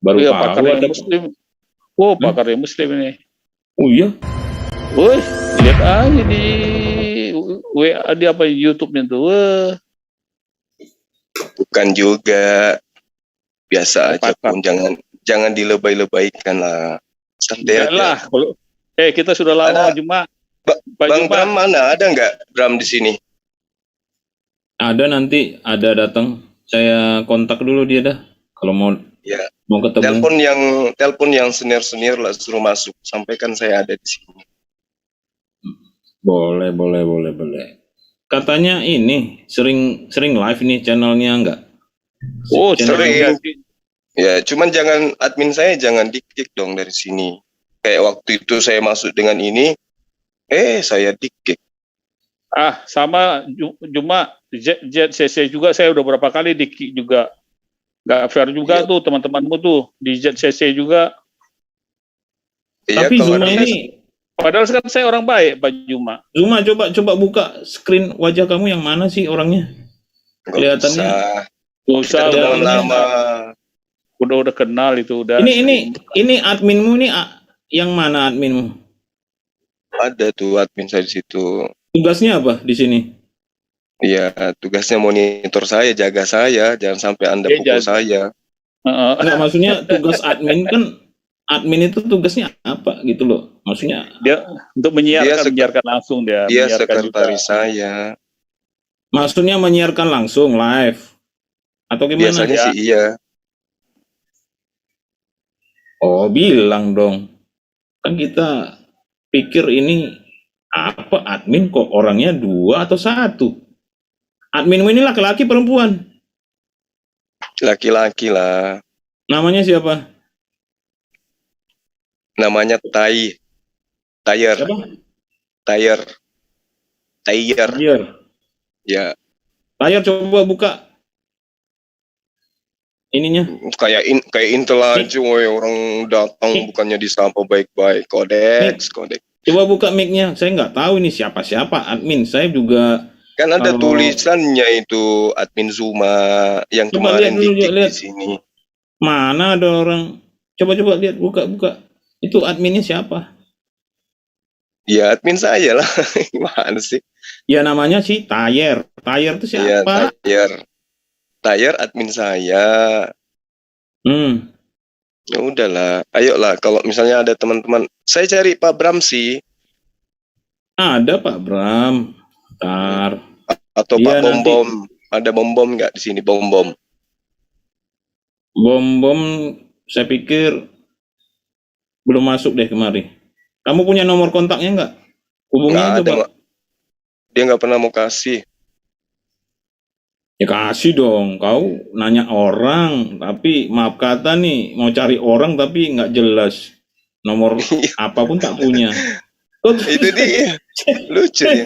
Baru Iya, tahu pakarnya ada. Muslim. Oh, pakarnya Muslim ini. Oh iya. Woi, lihat aja di WA di apa YouTube-nya tuh. Wah, Bukan juga, biasa aja pakar. pun, jangan dilebay-lebaykan lah. Santai Enggak lah, aja. kalau kita sudah lama Ada Juma. Pak Bang Juma. Bram mana? Ada nggak Bram di sini? Ada, nanti ada datang. Saya kontak dulu dia dah. Kalau mau Ya, ketemu. telepon yang senior lah, suruh masuk. Sampaikan saya ada di sini. Boleh. Katanya ini sering live nih channelnya enggak? Oh, Sering. Ya, cuman admin saya jangan di-kick dong dari sini. Kayak waktu itu saya masuk dengan ini, saya di-kick. Sama Juma ZCC juga saya udah berapa kali di-kick juga. Nggak fair juga tuh teman-temanmu tuh di ZCC juga. Iya, Tapi Zuma ini, padahal kan saya orang baik, Pak Juma. Zuma coba buka screen wajah kamu yang mana sih orangnya? Kelihatannya. Gak usah, udah lama. Udah kenal itu udah. Ini adminmu ini yang mana adminmu? Ada tuh admin saya di situ. Tugasnya apa di sini? Iya, tugasnya monitor saya, jaga saya, jangan sampai Anda pukul saya. Enggak, maksudnya tugas admin kan, admin itu tugasnya apa gitu loh? Maksudnya dia untuk menyiarkan langsung dia. Dia sekretaris saya. Maksudnya menyiarkan langsung live atau gimana? Biasanya sih iya. Oh, bilang dong. Kan kita pikir ini apa admin kok orangnya 2 atau 1? Adminmu ini laki-laki perempuan? Laki-laki lah. Namanya siapa? Namanya Tayer. Siapa? Tayer. Ya. Tayer, coba buka ininya. Kayak Intel aja, woy, orang datang bukannya disapa baik-baik. Kodeks. Coba buka mic-nya. Saya nggak tahu ini siapa admin. Saya juga kan ada tulisannya itu admin Zuma yang coba kemarin lihat di sini. Mana ada orang? Coba lihat, buka. Itu adminnya siapa? Ya admin saya lah. Gimana sih? Ya namanya si Tayer. Tayer itu siapa? Ya, Tayer admin saya. Ya udahlah, ayolah kalau misalnya ada teman-teman. Saya cari Pak Bram sih. Ada Pak Bram. Bentar. Atau Pak Bom-Bom. Ada Bom-Bom nggak di sini, Bom-Bom? Bom-Bom saya pikir belum masuk deh kemari. Kamu punya nomor kontaknya nggak? Hubungin coba. Dia nggak pernah mau kasih. Ya kasih dong, kau nanya orang, tapi maaf kata nih, mau cari orang tapi nggak jelas. Nomor apapun tak punya. Itu dia, lucu ya.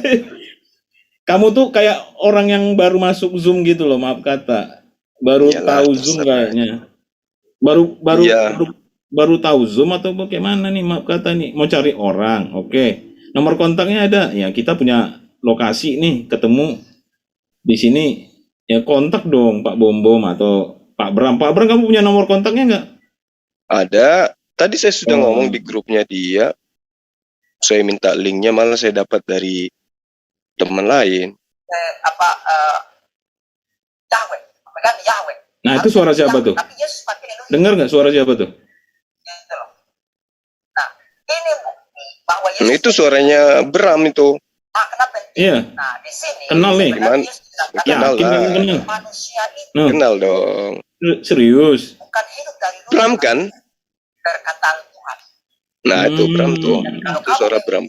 Kamu tuh kayak orang yang baru masuk Zoom gitu loh, maaf kata. Baru tahu Zoom kayaknya. Baru tahu Zoom atau bagaimana nih, maaf kata nih. Mau cari orang, oke. Nomor kontaknya ada, ya kita punya lokasi nih, ketemu di sini. Ya kontak dong Pak Bom-Bom atau Pak Bram. Pak Bram, kamu punya nomor kontaknya nggak? Ada. Tadi saya sudah ngomong di grupnya dia. Saya minta linknya, malah saya dapat dari teman lain. Nah itu suara siapa tuh? Dengar nggak suara siapa tuh? Nah, itu suaranya Bram itu. Iya. Kenal nih. Gimana? Kenal lah. Kenal dong. Serius? Bram kan? Nah itu Bram tuh. Itu suara Bram.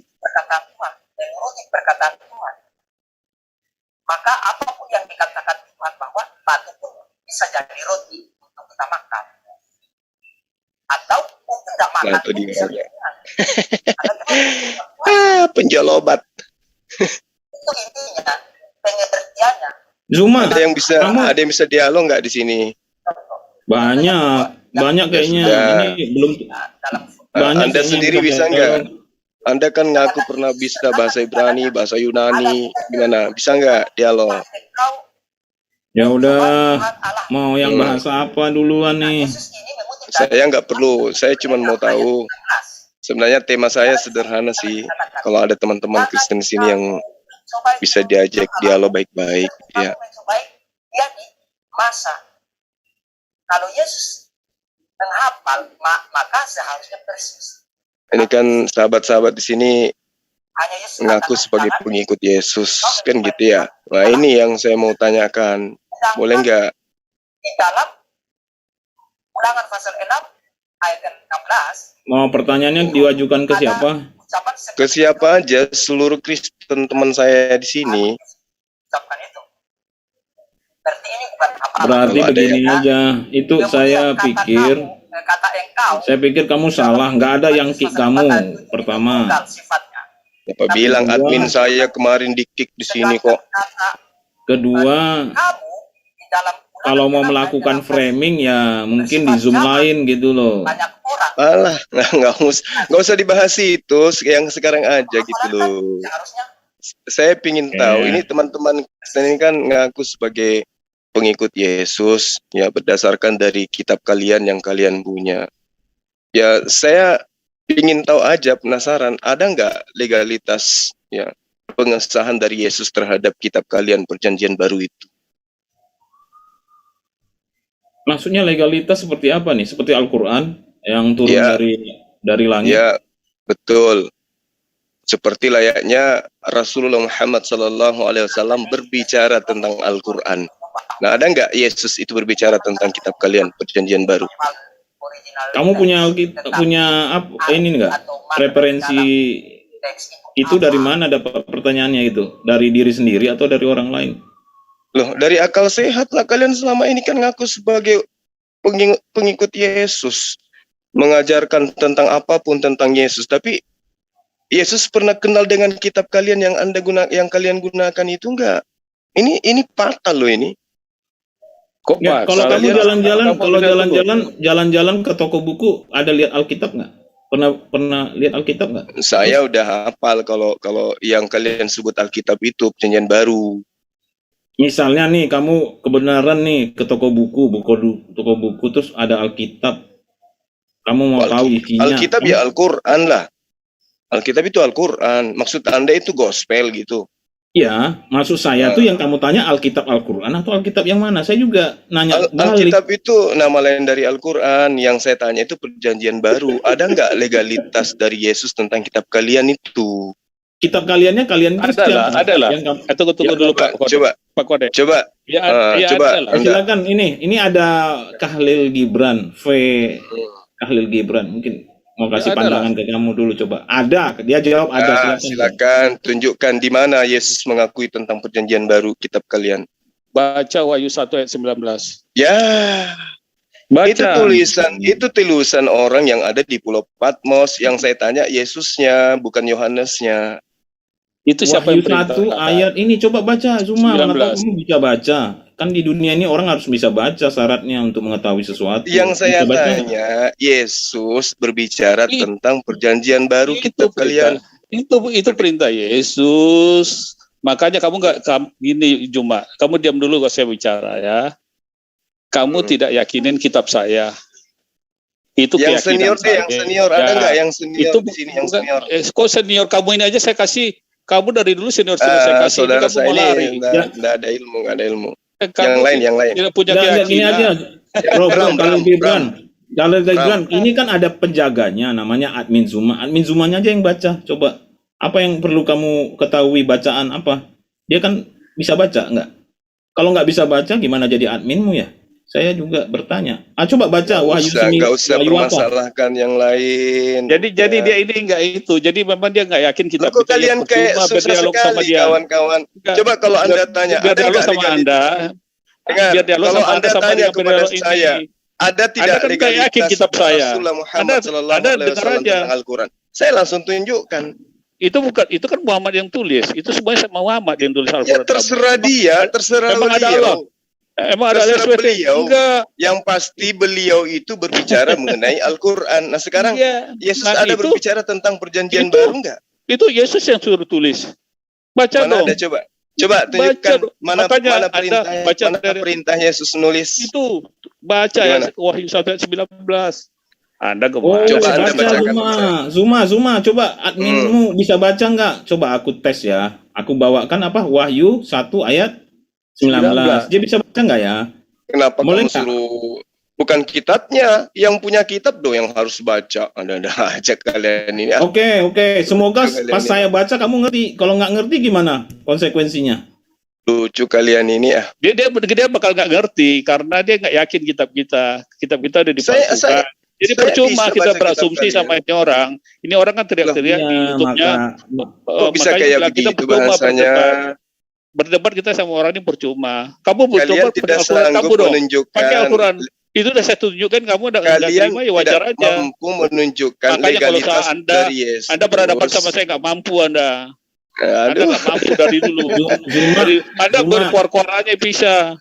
Maka apapun yang dikatakan Tuhan bahwa batu pun bisa jadi roti untuk kita makan. Atau mungkin tidak makan nah, itu pun bisa dia. penjalobat. Itu intinya, pengertiannya. Zuma, ada yang bisa dialog nggak di sini? Banyak kayaknya. Ini belum banyak. Anda sendiri bisa nggak? Anda kan ngaku pernah bisa bahasa Ibrani, bahasa Yunani, gimana? Bisa nggak dialog? Ya udah, mau yang bahasa apa duluan nih? Saya nggak perlu, saya cuma mau tahu. Sebenarnya tema saya sederhana sih. Kalau ada teman-teman Kristen di sini yang bisa diajak dialog baik-baik, ya. Dia di masa. Kalau Yesus menghafal, maka seharusnya persis. Ini kan sahabat-sahabat di sini Hanya Yesus mengaku katakan, sebagai jangan pengikut Yesus, kan gitu ya. Nah ini yang saya mau tanyakan, boleh nggak? di dalam Ulangan pasal 6 ayat 16 Mau pertanyaannya diwajukan ke siapa? ucapan Ke siapa aja, seluruh Kristen teman saya di sini. ucapkan itu. Berarti ini bukan apa-apa. Berarti Kalau ada begini yang- aja. Itu Kemudian saya kata pikir, kamu, kata engkau, saya pikir kamu salah. Nggak ada yang kick kamu. Pertama. tunggal sifatnya. Siapa bilang admin saya kemarin di-kick di sini kok? Kata Kedua, kamu di dalam Ulangan kalau mau 6 ayat melakukan 16, framing ya mungkin di Zoom lain gitu loh. banyak orang Alah, nggak usah dibahas itu, yang sekarang aja gitu loh. seharusnya Saya pingin tahu, Iya. ini teman-teman Kristen ini kan ngaku sebagai pengikut Yesus, ya berdasarkan dari kitab kalian yang kalian punya. Ya saya pingin tahu aja, penasaran, ada nggak legalitas ya pengesahan dari Yesus terhadap kitab kalian perjanjian baru itu? Maksudnya legalitas seperti apa nih? Seperti Al-Quran yang turun Ya. dari langit. Ya, betul. Seperti layaknya Rasulullah Muhammad SAW berbicara tentang Al-Quran. Nah, ada nggak Yesus itu berbicara tentang kitab kalian perjanjian baru? original Kamu punya apa ini enggak? atau makna Referensi dalam teks itu apa? dari mana dapat pertanyaannya itu? Dari diri sendiri atau dari orang lain? Loh, dari akal sehat lah, kalian selama ini kan ngaku sebagai pengikut Yesus, mengajarkan tentang apapun tentang Yesus, tapi Yesus pernah kenal dengan kitab kalian yang kalian gunakan itu enggak? Ini fatal loh ini. Kok Ya, Pak? kalau Salah kamu lihat- jalan-jalan, kamu kalau lihat dulu. jalan-jalan ke toko buku, ada lihat Alkitab nggak? Pernah lihat Alkitab nggak? Saya udah hafal kalau yang kalian sebut Alkitab itu perjanjian baru. Misalnya nih, kamu kebenaran nih ke toko buku terus ada Alkitab. Kamu mau tahu isinya? Alkitab ya Al-Quran lah. Alkitab itu Al-Quran. Maksud Anda itu gospel gitu. Iya, maksud saya tuh yang kamu tanya Alkitab Al-Quran atau Alkitab yang mana? Saya juga nanya balik. Alkitab itu nama lain dari Al-Quran. Yang saya tanya itu perjanjian baru. Ada nggak legalitas dari Yesus tentang kitab kalian itu? Kitab kaliannya kalian Kristen. Ada lah. Yang kamu- Tunggu Ya, dulu Pak Kode. Coba, Pak Kode. coba. Ya, ya coba. ada lah. Anda. silakan ini ada Khalil Gibran, Khalil Gibran mungkin mau kasih Ya, ada pandangan ke kamu dulu coba. Ada, dia jawab ada. Silakan tunjukkan di mana Yesus mengakui tentang perjanjian baru kitab kalian. Baca Wahyu 1 ayat 19. Ya, Baca. itu tulisan orang yang ada di Pulau Patmos. Yang saya tanya Yesusnya, bukan Yohanesnya. Itu siapa Wahyu yang perintah? 1 ayat ini coba baca cuma 19. mana tahu kamu bisa baca. Kan di dunia ini orang harus bisa baca syaratnya untuk mengetahui sesuatu. Yang saya Bisa baca nggak? tanya, Yesus berbicara Itu- tentang perjanjian baru kitab kalian. Itu perintah Yesus. Makanya kamu gini Juma, kamu diam dulu kalau saya bicara ya. Kamu tidak yakinin kitab saya. Itu Yang keyakinan senior deh, yang saya. senior. Ada Ya, nggak yang senior itu di sini yang bukan- senior? kok senior kamu ini aja saya kasih. Kamu dari dulu senior saya kasih. Ini Saudara kamu saya mau lari. ini Ya. nggak ada ilmu, nggak ada ilmu. Kamu Yang lain. tidak punya Nggak, gini aja. keyakinan. Bro, Bram, Khalil Gibran. Khalil Bram. Gibran, ini kan ada penjaganya namanya admin Zuma. Admin Zumanya aja yang baca. Coba apa yang perlu kamu ketahui bacaan apa? Dia kan bisa baca nggak? Kalau nggak bisa baca gimana jadi adminmu ya? Saya juga bertanya. Coba baca Wahyu sini. Nggak usah Wahyu apa? permasalahkan yang lain. Jadi Ya. dia ini enggak itu. Jadi memang dia enggak yakin kita Kok kalian kayak susah berdialog sama sekali dia. kawan-kawan. Enggak. Coba kalau Anda tanya, biar ada dialog nggak sama legalitas? Anda. Dengar, Biar dialog kalau sama Anda sama tanya dia kepada berdialog ini. saya, ada tidak Anda kan nggak yakin legalitas kitab saya. Rasulullah Muhammad Anda Sallallahu Alaihi dengar Wasallam aja. tentang Al-Quran? Saya langsung tunjukkan. Itu kan Muhammad yang tulis. Itu semuanya Muhammad yang tulis Ya Al-Quran. terserah dia, terserah Emang ada beliau. Allah? Emang ada Terserah SWT? beliau. Enggak. Yang pasti beliau itu berbicara mengenai Al-Quran. Nah sekarang Iya. Yesus Nah, ada itu- berbicara tentang perjanjian itu- baru nggak? Itu Yesus yang suruh tulis. Baca Mana dong. ada coba? Coba tunjukkan dong. mana Makanya mana Anda perintah baca mana dari- perintah Yesus nulis. Itu baca Gimana? ya Wahyu 1 ayat 19. Anda Oh, kemana? Coba Anda baca bacakan Zuma, coba adminmu bisa baca nggak? Coba aku tes ya. Aku bawakan apa? Wahyu 1 ayat 19. Dia bisa baca nggak ya? Kenapa Boleh kamu nggak? suruh? Bukan kitabnya, yang punya kitab dong yang harus baca. Ada aja kalian ini. Oke. Semoga Lucu pas kalian saya baca kamu ngerti. Kalau nggak ngerti gimana konsekuensinya? Lucu kalian ini ya. Dia bakal nggak ngerti karena dia nggak yakin kitab kita udah dipalsukan. Jadi saya percuma bisa kita baca berasumsi kitab sama ini orang. Ini orang kan teriak-teriak di YouTube-nya. Kok bisa Makanya kayak bilang kita begitu percuma bahasanya? berdebat kita sama orang ini percuma. Kamu Kalian berdebat tidak pakai Al-Quran kamu sanggup dong. Pakai menunjukkan. Al-Quran. Itu udah saya tunjukkan kamu nggak Kalian terima ya wajar tidak aja. mampu menunjukkan Makanya kalau legalitas Anda- dari Yesus. Anda berhadapan sama saya nggak mampu Anda. Anda Aduh. nggak mampu dari dulu. Zuma, Anda Zuma. berkuar-kuar aja bisa.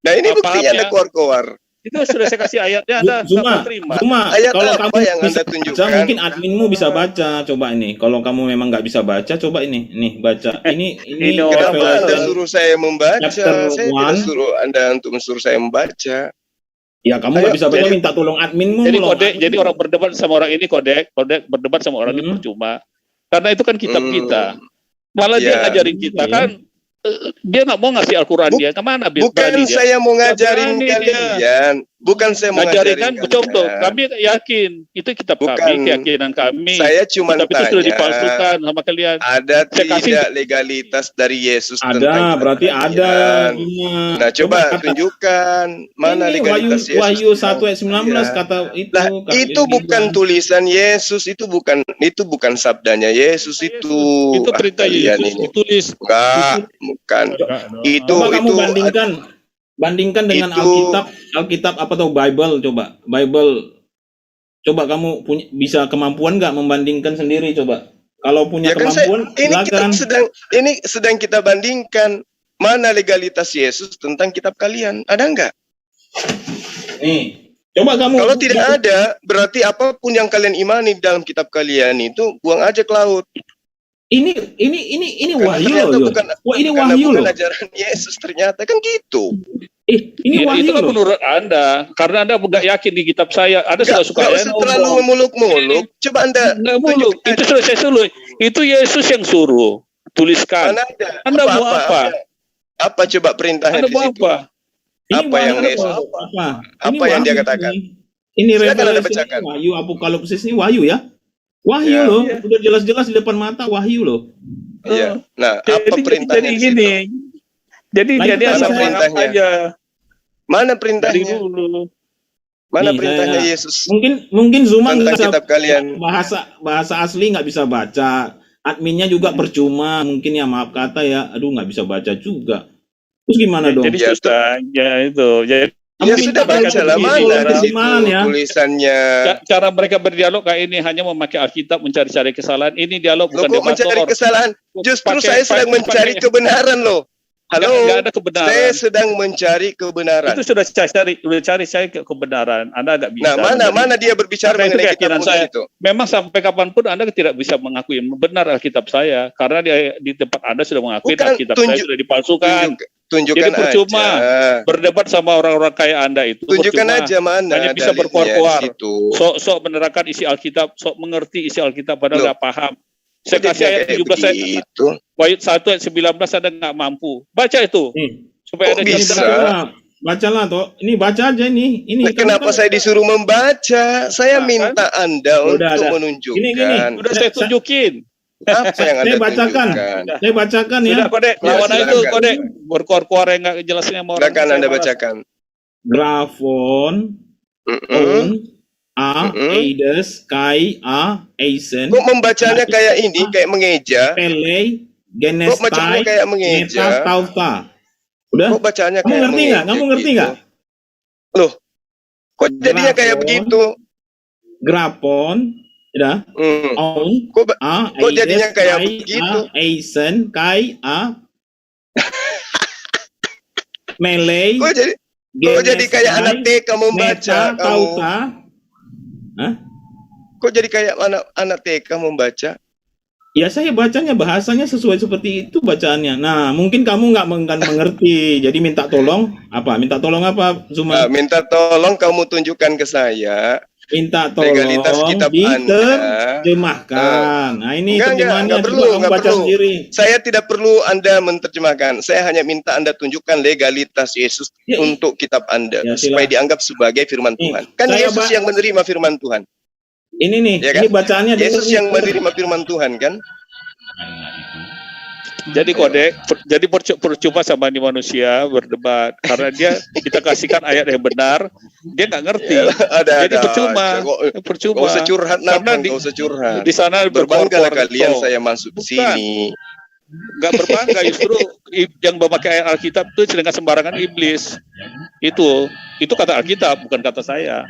Nah ini Apa buktinya Anda ya? keluar-keluar. Itu sudah saya kasih ayatnya Anda nggak Zuma, mau terima. Ayat kalau apa kamu yang bisa Anda tunjukkan? baca, mungkin adminmu bisa baca. Coba ini. Kalau kamu memang nggak bisa baca, coba ini baca. Ini Ini Kenapa orang Anda suruh saya membaca? Chapter Saya tidak 1. suruh Anda untuk mensuruh saya membaca. Ya kamu nggak Ayo, bisa baca, jadi- minta tolong adminmu. Jadi loh. jadi orang berdebat sama orang ini kode berdebat sama orang ini percuma. Karena itu kan kitab kita. Malah dia Ya. ngajarin kita Iya. kan dia nggak mau ngasih Al-Quran dia kemana Bukan berani dia. saya mau ngajarin Berani dia. kalian. Bukan saya mau Ngajarin ngajarin kan contoh kalian. kami yakin itu kitab Bukan. kami, keyakinan kami. Saya cuma Kitab itu sudah tanya, dipalsukan sama kalian. ada Saya kasih- tidak legalitas dari Yesus tentang Ada, kitab berarti kalian? ada. Nah, coba kata- tunjukkan mana ini legalitas Yesus. Wahyu tentang 1 ayat 19 kalian. kata itu. Lah, kata itu dia bukan bilang. tulisan Yesus, itu bukan sabdanya Yesus itu. Itu perintah kalian Yesus ini. ditulis. Enggak, bukan. Itu Coba kamu itu bandingkan dengan itu- Alkitab apa tuh Bible, coba Bible. Coba kamu bisa kemampuan nggak membandingkan sendiri, coba. Kalau punya ya kan kemampuan, ini sedang kita bandingkan mana legalitas Yesus tentang kitab kalian. Ada enggak? nih. Coba kamu. Kalau tidak ada, berarti apapun yang kalian imani dalam kitab kalian itu buang aja ke laut. Ini Karena wahyu ternyata loh. bukan- Wah, ini Karena wahyu bukan loh. ajaran Yesus ternyata kan gitu. Ini wahyu Itu kan loh. menurut Anda, karena Anda nggak yakin di kitab saya. Anda sudah suka Nggak usah terlalu memuluk-muluk. Coba Anda Nggak muluk. tunjukkan. Itu sudah saya suruh. Itu Yesus yang suruh. Tuliskan. Mana ada? Anda mau apa? Apa coba perintahnya Anda di mau situ? apa? Apa yang wahyu Yesus- loh. Apa? Apa yang dia katakan? Ini Silakan Anda Revelation, bacakan. ini wahyu, Apokalipsis ini wahyu ya. Wahyu Ya. loh. Udah jelas-jelas di depan mata wahyu loh. Iya. Nah, apa perintahnya Jadi di situ? gini. Jadi Nah, dia itu dia kan asal saya- menganggap perintahnya. aja Mana dari perintahnya? dulu. Mana Nih, perintahnya saya- Yesus Mungkin Zuma tentang nggak bisa kitab kalian? bahasa asli nggak bisa baca. Adminnya juga percuma. Mungkin ya maaf kata ya. Aduh nggak bisa baca juga. Terus gimana dong? Jadi Ya, susah. Ya itu. Jadi Ya Kamu sudah minta baca lah, begini, mana tolong di situ terjemahan ya. tulisannya? cara mereka berdialog kayak ini hanya memakai Alkitab mencari-cari kesalahan. Ini dialog Loh, bukan kok mencari debator. kesalahan? Justru Pakai- saya sedang pakai- mencari kebenaran loh. Halo, Nggak ada kebenaran. saya sedang mencari kebenaran. Itu sudah saya cari saya kebenaran. Anda agak bisa. Nah, mana dia berbicara Karena itu mengenai kitab keyakinan kudus saya. itu? Memang sampai kapanpun Anda tidak bisa mengakui benar Alkitab saya karena di tempat Anda sudah mengakui Bukan, Alkitab saya sudah dipalsukan. Tunjukkan Jadi percuma. aja. Berdebat sama orang-orang kayak Anda itu Tunjukkan percuma. aja mana Hanya bisa dalilnya berkuar-kuar. di situ. Sok menerangkan isi Alkitab, sok mengerti isi Alkitab padahal Loh. nggak paham. Saya Kok kasih jadinya ayat kayak 17 saya begitu? Wahyu 1 ayat 19 Anda nggak mampu. Baca itu Nih, supaya Kok ada bisa? jaminan. Bacalah toh. Ini baca aja ini. Ini Nah, kenapa saya disuruh membaca? Saya Nah, minta Anda Udah, untuk ada. menunjukkan. Gini. Udah saya tunjukin. Apa yang Anda Saya bacakan. tunjukkan? Saya bacakan ya. Sudah Kodek, Ya, lawan aja itu silakan. Kodek. Berkuar-kuar yang nggak jelasin sama orang. Silakan Saya Anda malas. bacakan. Grafon, Mm-mm. on, a, Mm-mm. eides, kai, a, eisen, Kok membacanya kayak ini, kayak mengeja? pele, Kok bacanya genestai, kayak meta, mengeja? tauta. Udah? Kok bacanya Kamu kayak ngerti nggak? mengeja Kamu ngerti gitu? nggak? Loh, kok jadinya kayak Grafon. begitu? Grapon, udah? Hmm. On, Kok a, Kok jadinya eides, kayak kai, begitu? a, eisen, kai, a, melee, kok jadi kayak anak TK membaca meta, kamu? tauta. Hah? Kok jadi kayak anak TK membaca? Ya saya bacanya bahasanya sesuai seperti itu bacaannya. Nah mungkin kamu nggak mengerti. Jadi minta tolong apa? Minta tolong apa? Zuma? Minta tolong kamu tunjukkan ke saya minta tolong legalitas kitab Anda. diterjemahkan. Nah, ini Enggak, terjemahannya enggak coba perlu, kamu enggak baca perlu. sendiri. Saya tidak perlu Anda menerjemahkan. Saya hanya minta Anda tunjukkan legalitas Yesus Ya, untuk kitab Anda ya, supaya silakan. dianggap sebagai firman Nih, Tuhan. Kan saya Yesus yang menerima firman Tuhan, ini nih, ya kan? ini bacaannya Yesus denger yang nih. menerima firman Tuhan kan? Jadi jadi percuma sama di manusia berdebat karena kita kasihkan ayat yang benar, dia nggak ngerti. Jadi percuma. Gak usah curhat, Karena gak usah curhat. di sana Berbanggalah berkor-kor kalian itu. saya masuk di Bukan. sini. Nggak berbangga, justru yang memakai ayat Alkitab itu dengan sembarangan iblis. Itu kata Alkitab, bukan kata saya.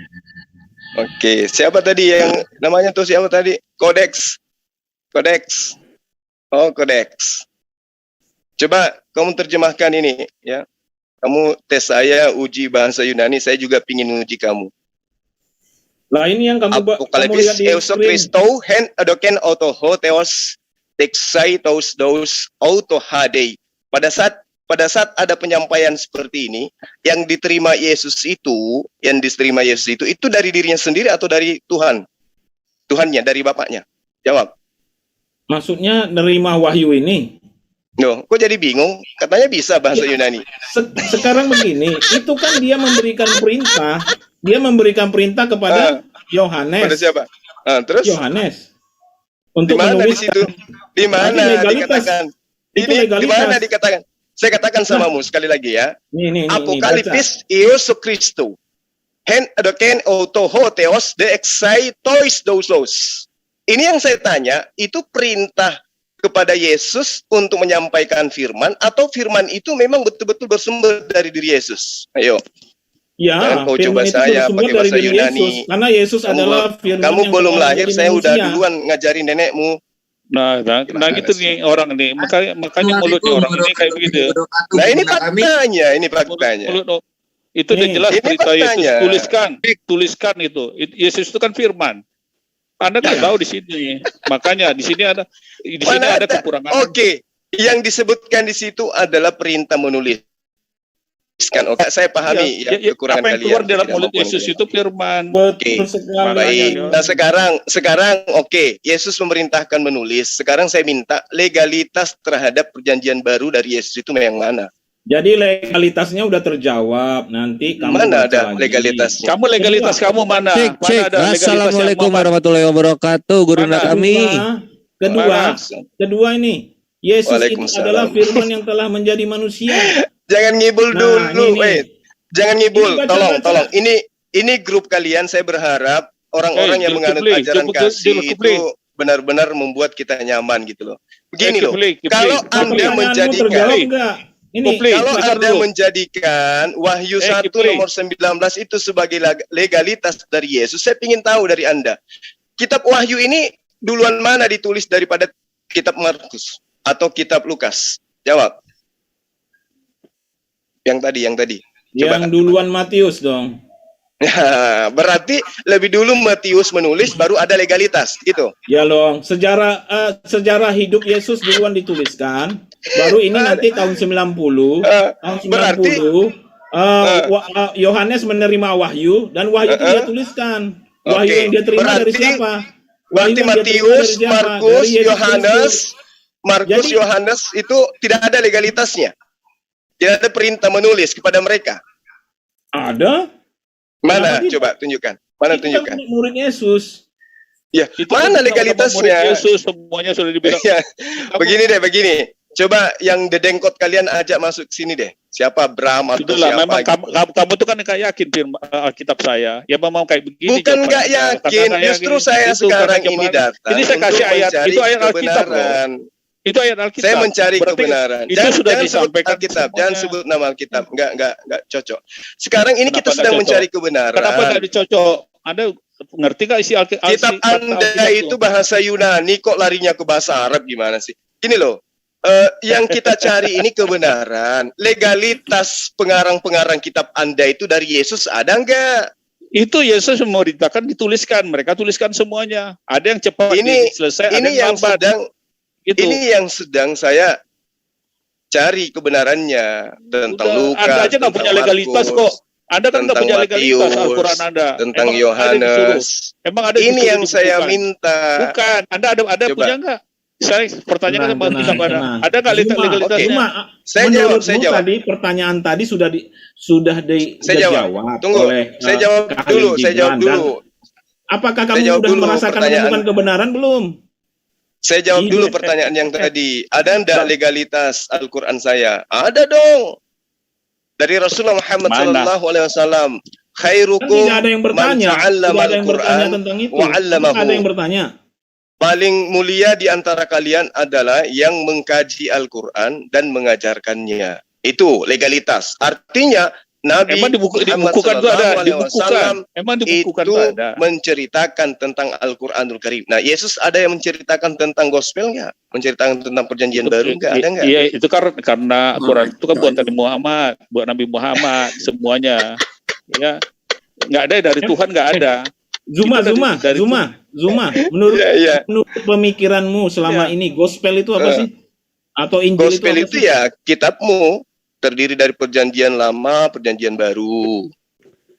Oke, siapa tadi yang namanya tuh siapa tadi? Kodeks. Oh, kodeks. Coba kamu terjemahkan ini ya. Kamu tes saya uji bahasa Yunani, saya juga pingin uji kamu. Lah ini yang kamu lihat Apokalipis di euso screen. Christo hen adoken auto hoteos texai tos dos auto hadei. Pada saat ada penyampaian seperti ini, yang diterima Yesus itu itu dari dirinya sendiri atau dari Tuhan? Tuhannya, dari Bapaknya. Jawab. Maksudnya nerima wahyu ini. Loh, kok jadi bingung? Katanya bisa bahasa Yunani. Sekarang begini, itu kan dia memberikan perintah. Dia memberikan perintah kepada Yohanes. Pada siapa? Terus? Yohanes. Di Untuk mana di menulis. situ? Di mana dikatakan? Itu Ini di mana legalitas. dikatakan? Saya katakan samamu sekali lagi ya. Nih, Apokalipis Yesus Kristus. Hen adoken auto hoteos de exai tois doulos. Ini yang saya tanya, itu perintah kepada Yesus untuk menyampaikan firman atau firman itu memang betul-betul bersumber dari diri Yesus? Ayo. Ya, Jangan kau firman coba itu saya bersumber pakai dari bahasa diri Yunani. Yesus. Karena Yesus adalah firman Kamu yang belum telah lahir, menjadi saya udah manusia. duluan ngajarin nenekmu. Nah gitu nih orang nih, makanya mulutnya orang ini kayak begitu. Nah ini faktanya, Mulut, itu udah Nih, jelas ini berita Yesus. faktanya. Tuliskan itu. Yesus itu kan firman. Anda nggak tahu di sini. Makanya di sini ada Mana ada kekurangan. Oke, yang disebutkan di situ adalah perintah menuliskan. Oke, saya pahami kekurangan apa yang kalian. keluar dalam Tidak mulut mampu Yesus kalian. itu firman. Betul sekali. Baik. Nah sekarang oke, Yesus memerintahkan menulis. Sekarang saya minta legalitas terhadap perjanjian baru dari Yesus itu yang mana? Jadi legalitasnya udah terjawab. Nanti kamu Mana baca ada lagi. legalitasnya? Kamu legalitas kamu mana? Cek. Mana ada legalitas yang Assalamualaikum memang- warahmatullahi wabarakatuh. Guru Mana? kami. Kedua ini, Yesus itu Waalaikumsalam. adalah firman yang telah menjadi manusia. Jangan ngibul Nah, dulu, ini. jangan ngibul. Ini baca, Tolong. baca. Ini grup kalian. Saya berharap orang-orang yang menganut Kibli, ajaran Kibli, kasih Kibli. itu benar-benar membuat kita nyaman gitu loh. Begini loh, Kibli. kalau Anda Pertanyaanmu menjadikan terjawab enggak? Ini Kibli. kalau Bentar Anda dulu. menjadikan Wahyu 1 Kibli. nomor 19 itu sebagai legalitas dari Yesus, saya ingin tahu dari Anda. Kitab Wahyu ini duluan mana ditulis daripada kitab Markus atau kitab Lukas? Jawab. Yang tadi. Coba. yang duluan Matius dong. Nah, berarti lebih dulu Matius menulis baru ada legalitas gitu. Ya dong, sejarah hidup Yesus duluan dituliskan. Baru ini nanti tahun 90. Tahun 90 berarti- Yohanes menerima wahyu dan wahyu itu dia tuliskan. Wahyu Oke, yang dia terima dari berarti- siapa? Berarti Wahyu yang dia terima Matius, dari siapa? Markus, Dari Yesus Kristus. Jadi- Yohanes itu tidak ada legalitasnya. Tidak ada perintah menulis kepada mereka. Ada. Mana? Kenapa tidak? Coba tunjukkan. Mana Itu tunjukkan? kan murid Yesus. Ya, Itu mana kan legalitasnya? murid Yesus semuanya sudah dibilang. Ya, begini. Coba yang dedengkot kalian ajak masuk ke sini deh. Siapa Bram atau Itulah siapa? memang gitu. kamu tuh kan nggak yakin firman Alkitab saya. Ya memang kayak begini. Bukan jawabannya. nggak yakin, Karena justru yakin. saya Itu sekarang karena ini kemarin- datang Ini saya kasih untuk ayat. mencari Itu ayat Alkitab loh. kebenaran. Itu ayat Alkitab. Saya mencari Berarti kebenaran. Itu sudah sebut disampaikan Alkitab, semuanya. jangan sebut nama Alkitab. Enggak cocok. Sekarang ini Kenapa kita nggak sedang cocok? mencari kebenaran. Kenapa nggak dicocok? Anda ngerti nggak isi Kitab kata Anda Alkitab itu bahasa Yunani, kok larinya ke bahasa Arab gimana sih? Gini loh, yang kita cari ini kebenaran. Legalitas pengarang-pengarang kitab Anda itu dari Yesus ada enggak? Itu Yesus memerintahkan dituliskan. Mereka tuliskan semuanya. Ada yang cepat Ini- selesai, ada Ini yang yang lambat. sedang Itu. ini yang sedang saya cari kebenarannya tentang Udah, Lukas. Anda aja nggak tentang punya legalitas Markus. kok. Anda kan nggak tentang punya legalitas Matius, Al-Quran Anda. tentang Emang ada yang disuruh? Yohanes. Emang ada Ini yang disuruh saya dibuktikan? minta. Bukan. Anda ada Coba. punya nggak? Saya pertanyaan Tenang, sama kitab Anda. tenang. Ada nggak Zuma, legalitasnya? Zuma, Saya menurutmu jawab. tadi pertanyaan tadi sudah Saya jawab. dijawab Tunggu. oleh Saya jawab Khalil dulu. Saya jawab Gibran. Dan dulu. apakah Saya kamu jawab sudah dulu merasakan pertanyaan. menemukan kebenaran belum? Saya jawab Iya. dulu pertanyaan yang tadi. Ada enggak legalitas Al-Quran saya? Ada dong. Dari Rasulullah Muhammad Mana? sallallahu alaihi wasallam, Kan khairukum tidak ada yang man bertanya. ta'allama Tidak ada yang bertanya al-Quran tentang itu. wa 'allamahu. Apakah ada yang bertanya? Paling mulia di antara kalian adalah yang mengkaji Al-Quran dan mengajarkannya. Itu legalitas. Artinya Nabi Emang Muhammad dibukukan itu ada? sallallahu alaihi Dibukukan. wasallam Emang dibukukan itu itu ada? menceritakan tentang Al-Quranul Karim. Nah, Yesus ada yang menceritakan tentang gospel nggak? Menceritakan tentang perjanjian baru nggak? Ada nggak? Iya, itu karena Al-Quran itu kan buat Nabi Muhammad, buat Nabi Muhammad semuanya. Ya, nggak ada dari Tuhan, nggak ada. Zuma, Itu Zuma, dari- Zuma, Zuma. Menurut, Iya. menurut pemikiranmu selama ini gospel itu apa sih? Atau Injil Gospel itu apa itu sih? ya kitabmu, terdiri dari perjanjian lama, perjanjian baru.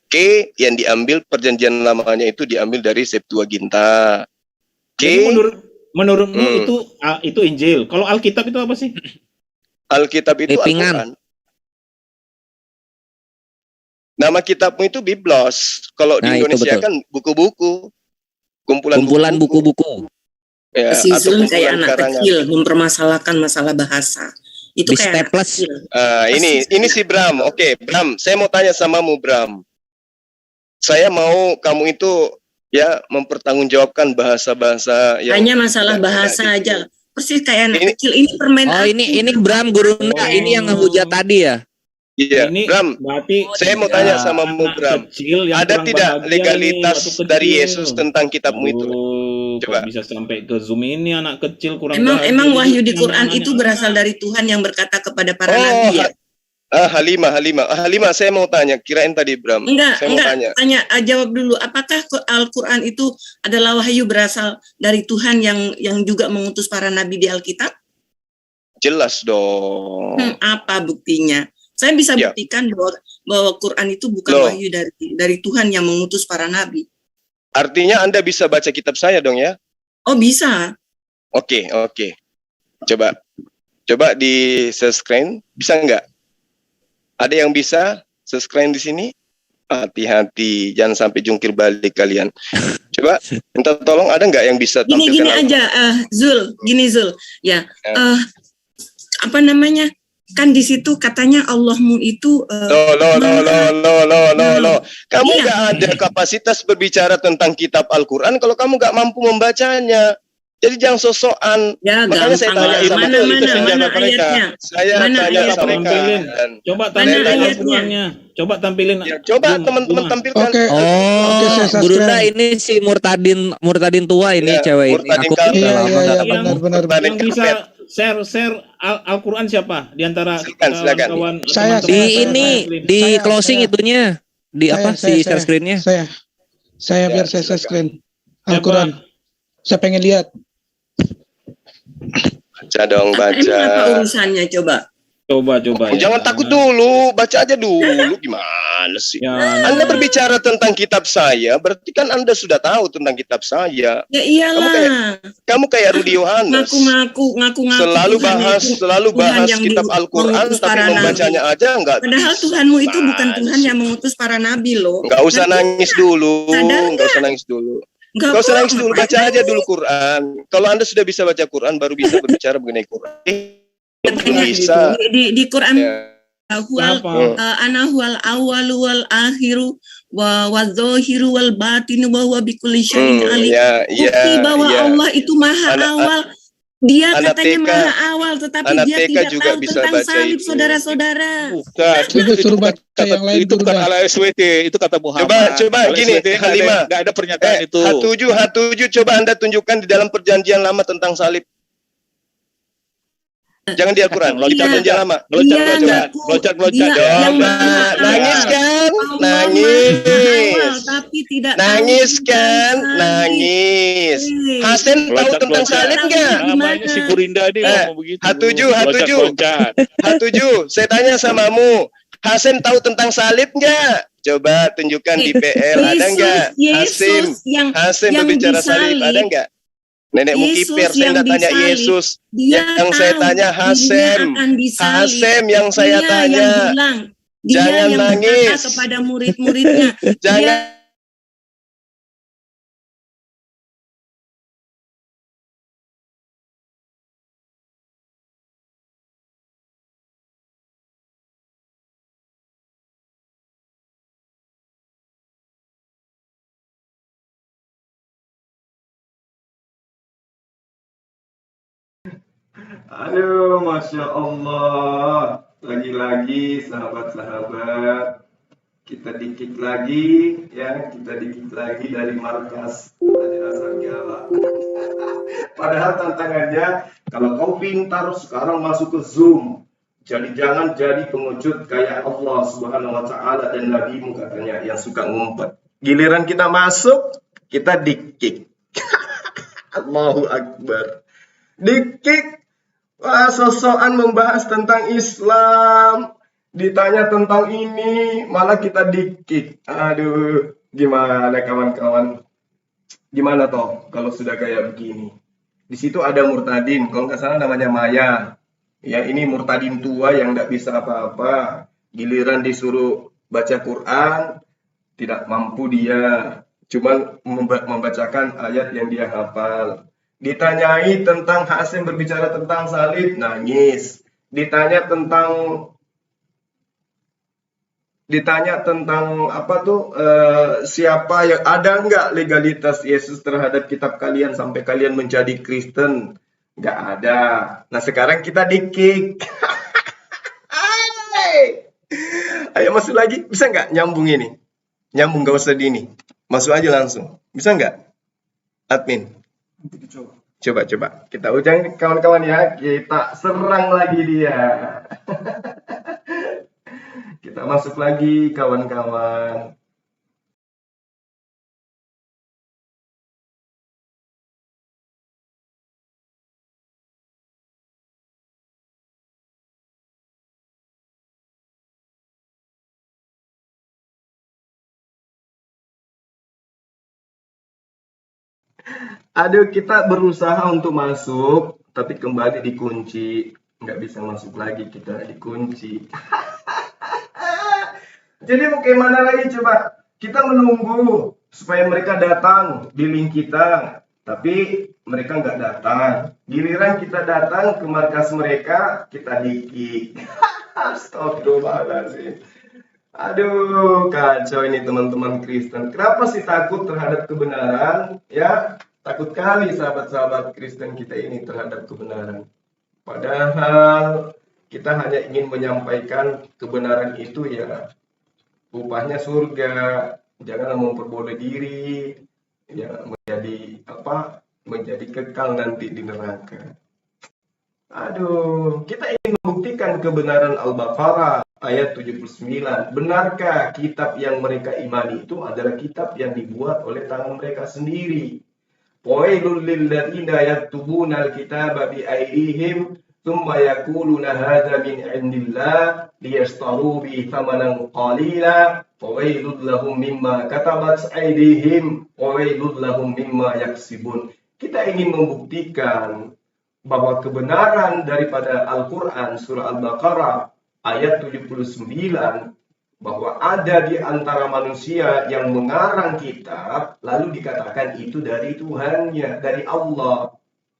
Oke, yang diambil perjanjian lamanya itu diambil dari Septuaginta. Jadi Oke, menurutmu Hmm. itu Injil. Kalau Alkitab itu apa sih? Alkitab itu Kepingan. Al-Quran. Nama kitabmu itu Biblos. Kalau di Nah, itu Indonesia betul. kan buku-buku. Kumpulan buku-buku. Ya, Si atau Zul kayak kumpulan anak karangan. kecil mempermasalahkan masalah bahasa. Itu Di kayak anak staples. kecil. Ini si Bram. Oke, Bram, saya mau tanya samamu, Bram. Saya mau kamu itu ya mempertanggungjawabkan bahasa-bahasa yang Hanya masalah tidak bahasa gitu. aja. Persis kayak anak Ini- kecil. Ini permen Oh, aku. ini Bram Gurunda, ini yang ngehujat tadi ya. Iya, Ini Bram, berarti saya mau tanya ya, samamu, anak Bram. kecil yang Ada kurang tidak bahagia legalitas nih, waktu dari kecil. Yesus tentang kitabmu itu? Kok Coba. bisa sampai ke Zoom ini anak kecil kurang Emang bahagia wahyu di hidupnya, Quran anak-anak. itu berasal dari Tuhan yang berkata kepada para Oh, nabi ya? Halimah, saya mau tanya. Kirain tadi Bram. Saya mau tanya. Jawab dulu. Apakah Al-Quran itu adalah wahyu berasal dari Tuhan yang juga mengutus para nabi di Alkitab? Jelas dong. Apa buktinya? Saya bisa Ya. buktikan bahwa Quran itu bukan Loh. wahyu dari Tuhan yang mengutus para nabi. Artinya Anda bisa baca kitab saya dong ya? Oh bisa. Oke. Coba di share screen. Bisa nggak? Ada yang bisa share screen di sini? Hati-hati, jangan sampai jungkir balik kalian. Coba minta tolong, ada nggak yang bisa Gini tampilkan aja, Zul. Ya, Ya. apa namanya? Kan di situ katanya Allahmu itu Loh. Kamu Iya. nggak ada kapasitas berbicara tentang kitab Al-Quran kalau kamu nggak mampu membacanya. Jadi jangan sosokan. ya Makanya saya gampang. tanya sama Mana ayatnya? Saya Mana tanya ayatnya? sama Tampilin. kalian. Coba Mana tampilin ayatnya? Al-Qur'annya. Coba tampilin. Ya, coba Zoom, teman-teman Zuma. tampilkan. Oke. Oke, saya subscribe. Gurunda ini si Murtadin tua ini Iya, cewek ini. Murtadin Aku kami. udah Iya, lama iya, nggak iya, ketemu. benar. Yang bisa share Al-Qur'an siapa di antara Silakan. kawan Saya, teman-teman Di saya, ini Muslim? di Saya, closing saya. itunya. Di Saya, apa saya, si saya. share screen-nya? Saya biar saya share screen Al-Quran. Saya pengen lihat. Baca dong, Emang apa baca. urusannya coba? Coba ya. Jangan takut dulu, baca aja dulu. Gimana sih? Ya, Anda berbicara tentang kitab saya, berarti kan Anda sudah tahu tentang kitab saya. Ya iyalah. Kamu kayak Rudi Yohanes. Ngaku Selalu Tuhan bahas itu Tuhan yang kitab Al-Quran, mengutus tapi para membacanya aja nggak Padahal bisa. Tuhanmu itu bukan Gimana Tuhan sih? yang mengutus para nabi loh. Nggak usah Ngerti nangis dulu, Sadar nggak usah nangis dulu. Nggak Nggak usah kok, nangis dulu, baca aja dulu Quran. Kalau Anda sudah bisa baca Quran, baru bisa berbicara mengenai Quran. Belum bisa. Di Quran Ya. huwal Kenapa? ana huwal awalu wal akhiru wa wadzahiru wal batinu wa huwa bikulli syai'in alim. Bukti bahwa Allah itu maha Anak- awal. Dia anak katanya TK maha awal, tetapi anak dia TK tidak juga tahu bisa tentang baca salib, itu. saudara-saudara. Bukan. Itu suruh baca yang lain Itu bukan Gurunda. ala SWT, itu kata Muhammad. Coba Ala gini, SWT nggak Halimah. nggak ada pernyataan itu. H7, coba Anda tunjukkan di dalam perjanjian lama tentang salib. Jangan di Al-Quran, di Loncat, perjanjian lama. Loncat, Iya, loncat, ngaku. loncat. Dia yang Coba, maha nangis awal. kan? Allah Nangis. maha awal, tapi tidak tahu Nangis tentang kan? salib. Nangis. Hasan tahu Loncat, tentang loncat. salib nggak? Namanya si Gurinda nih ngomong begitu. H7. Loncat. H7, saya tanya samamu. Hasan tahu tentang salib nggak? Coba tunjukkan di PL, ada nggak? Hasim yang berbicara salib, ada nggak? Nenek Mukipir, saya nggak tanya Yesus. Yang saya tanya Hasem. Hasem yang saya tanya. Jangan nangis. Kepada murid-muridnya. Jangan. Aduh, Masya Allah. Lagi-lagi sahabat-sahabat, kita dikit lagi, ya, kita dikit lagi dari markas Raja Sargala. Padahal tantangannya, kalau kau pintar sekarang masuk ke Zoom, jadi jangan jadi pengecut kayak Allah Subhanahu wa Ta'ala dan Nabimu katanya yang suka ngumpet. Giliran kita masuk, kita di-kick. Allahu Akbar. Di-kick. Wah, sosokan membahas tentang Islam, ditanya tentang ini, malah kita di-kick. Aduh, gimana kawan-kawan? Gimana toh kalau sudah kayak begini? Di situ ada murtadin, kalau nggak salah namanya Maya. Ya, ini murtadin tua yang nggak bisa apa-apa. Giliran disuruh baca Quran, tidak mampu dia. Cuma membacakan ayat yang dia hafal. Ditanyai tentang Hasim berbicara tentang salib, nangis. Ditanya tentang apa tuh, siapa yang ada nggak legalitas Yesus terhadap kitab kalian sampai kalian menjadi Kristen? Nggak ada. Nah sekarang kita di-kick. Ayo masuk lagi, bisa nggak nyambung ini? Nyambung, gak usah di ini. Masuk aja langsung. Bisa nggak? Admin. Coba. Kita ujang kawan-kawan ya. Kita serang lagi dia. Kita masuk lagi kawan-kawan. Aduh, kita berusaha untuk masuk, tapi kembali dikunci. Nggak bisa masuk lagi, kita dikunci. Jadi bagaimana lagi coba? Kita menunggu supaya mereka datang di link kita, tapi mereka nggak datang. Giliran kita datang ke markas mereka, kita di-kick. Astagfirullahaladzim. Aduh, kacau ini teman-teman Kristen. Kenapa sih takut terhadap kebenaran? Ya, takut kali sahabat-sahabat Kristen kita ini terhadap kebenaran. Padahal kita hanya ingin menyampaikan kebenaran itu ya. Upahnya surga. Jangan memperboleh diri. Ya, menjadi apa? Menjadi kekal nanti di neraka. Aduh, kita ingin membuktikan kebenaran Al-Baqarah ayat 79. Benarkah kitab yang mereka imani itu adalah kitab yang dibuat oleh tangan mereka sendiri? Wailul lilladzina yaktubuna al-kitaba bi aydihim thumma yaquluna hadza min indillah liyashtaru bi thamanan qalila wailul lahum mimma katabat aydihim wailul lahum mimma yaksibun. Kita ingin membuktikan bahwa kebenaran daripada Al-Quran surah Al-Baqarah ayat 79 bahwa ada di antara manusia yang mengarang kitab, lalu dikatakan itu dari Tuhannya, dari Allah.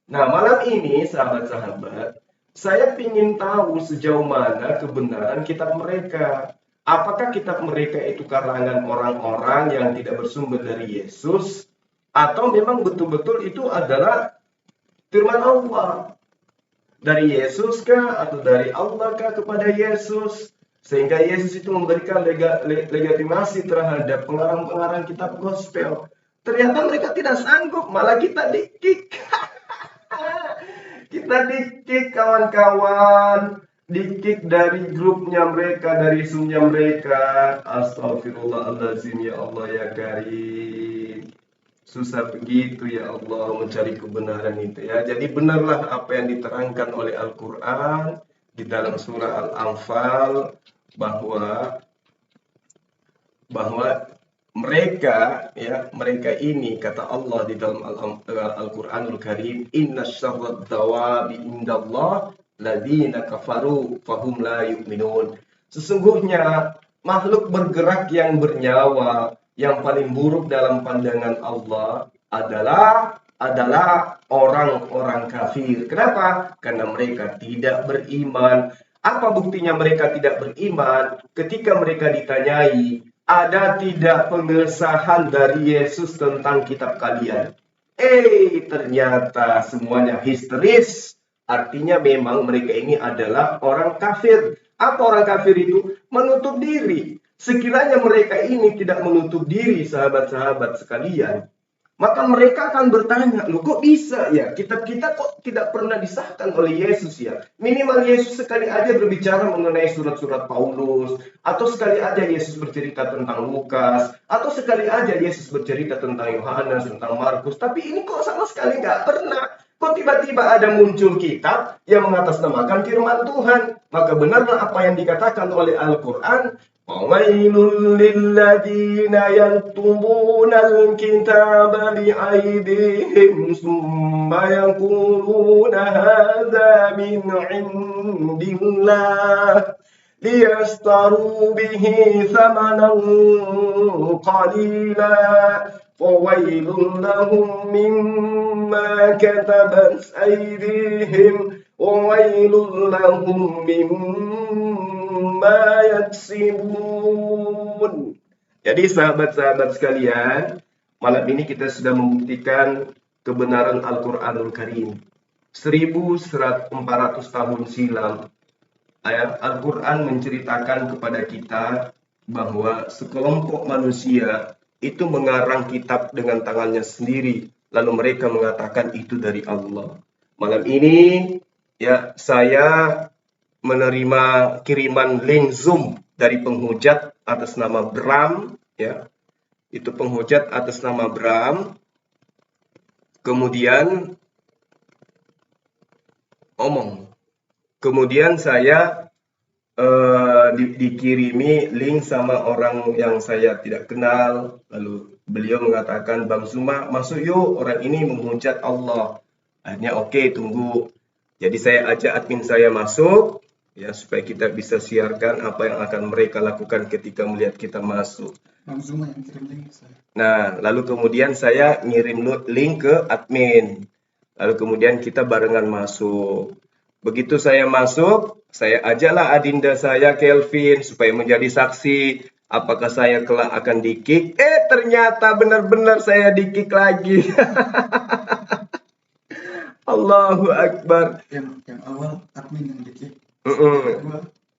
Nah, malam ini, sahabat-sahabat, saya ingin tahu sejauh mana kebenaran kitab mereka. Apakah kitab mereka itu karangan orang-orang yang tidak bersumber dari Yesus, atau memang betul-betul itu adalah firman Allah? Dari Yesus kah, atau dari Allah kah kepada Yesus? Sehingga Yesus itu memberikan legitimasi terhadap pengarang-pengarang kitab gospel. Ternyata mereka tidak sanggup, malah kita di-kick. Kita di-kick kawan-kawan. Di-kick dari grupnya mereka, dari zoomnya mereka. Astagfirullahaladzim, ya Allah ya Karim. Susah begitu ya Allah mencari kebenaran itu ya. Jadi benarlah apa yang diterangkan oleh Al-Quran di dalam surah Al-Anfal, bahwa bahwa mereka ini kata Allah di dalam Al-Qur'anul Karim, inna syarrad dawabi indallah ladzina kafaru fahum la yu'minun. Sesungguhnya makhluk bergerak yang bernyawa yang paling buruk dalam pandangan Allah adalah orang-orang kafir. Kenapa? Karena mereka tidak beriman. Apa buktinya mereka tidak beriman? Ketika mereka ditanyai, ada tidak pengesahan dari Yesus tentang kitab kalian? Ternyata semuanya histeris. Artinya memang mereka ini adalah orang kafir. Apa orang kafir itu? Menutup diri. Sekiranya mereka ini tidak menutup diri, sahabat-sahabat sekalian, maka mereka akan bertanya, loh kok bisa ya? Kitab kita kok tidak pernah disahkan oleh Yesus ya? Minimal Yesus sekali aja berbicara mengenai surat-surat Paulus, atau sekali aja Yesus bercerita tentang Lukas, atau sekali aja Yesus bercerita tentang Yohanes, tentang Markus. Tapi ini kok sama sekali nggak pernah. Kok tiba-tiba ada muncul kitab yang mengatasnamakan firman Tuhan? Maka benarlah apa yang dikatakan oleh Al-Quran, وَوَيْلٌ لِلَّذِينَ يَكْتُبُونَ الْكِتَابَ بِأَيْدِيهِمْ ثُمَّ يَقُولُونَ هَذَا مِنْ عِنْدِ اللَّهِ لِيَشْتَرُوا بِهِ ثَمَنًا قَلِيلًا فَوَيْلٌ لَهُمْ مِمَّا كَتَبَتْ أَيْدِيهِمْ وَوَيْلٌ لَهُمْ مِمَّا يَكْسِبُونَ. Jadi sahabat-sahabat sekalian, malam ini kita sudah membuktikan kebenaran Al-Qur'anul Karim. 1400 tahun silam, Al-Quran menceritakan kepada kita bahwa sekelompok manusia itu mengarang kitab dengan tangannya sendiri, lalu mereka mengatakan itu dari Allah. Malam ini ya saya menerima kiriman link Zoom dari penghujat atas nama Bram, ya. Itu penghujat atas nama Bram. Kemudian Kemudian saya dikirimi link sama orang yang saya tidak kenal. Lalu beliau mengatakan, Bang Zuma, masuk yuk, orang ini menghujat Allah. Akhirnya oke, tunggu. Jadi saya ajak admin saya masuk, ya supaya kita bisa siarkan apa yang akan mereka lakukan ketika melihat kita masuk. Bang Zuma yang kirim link saya. Nah, lalu kemudian saya ngirim link ke admin. Lalu kemudian kita barengan masuk. Begitu saya masuk, saya ajaklah adinda saya Kelvin supaya menjadi saksi apakah saya kelak akan di-kick. Ternyata benar-benar saya di-kick lagi. Allahu Akbar. Yang awal admin yang di-kick.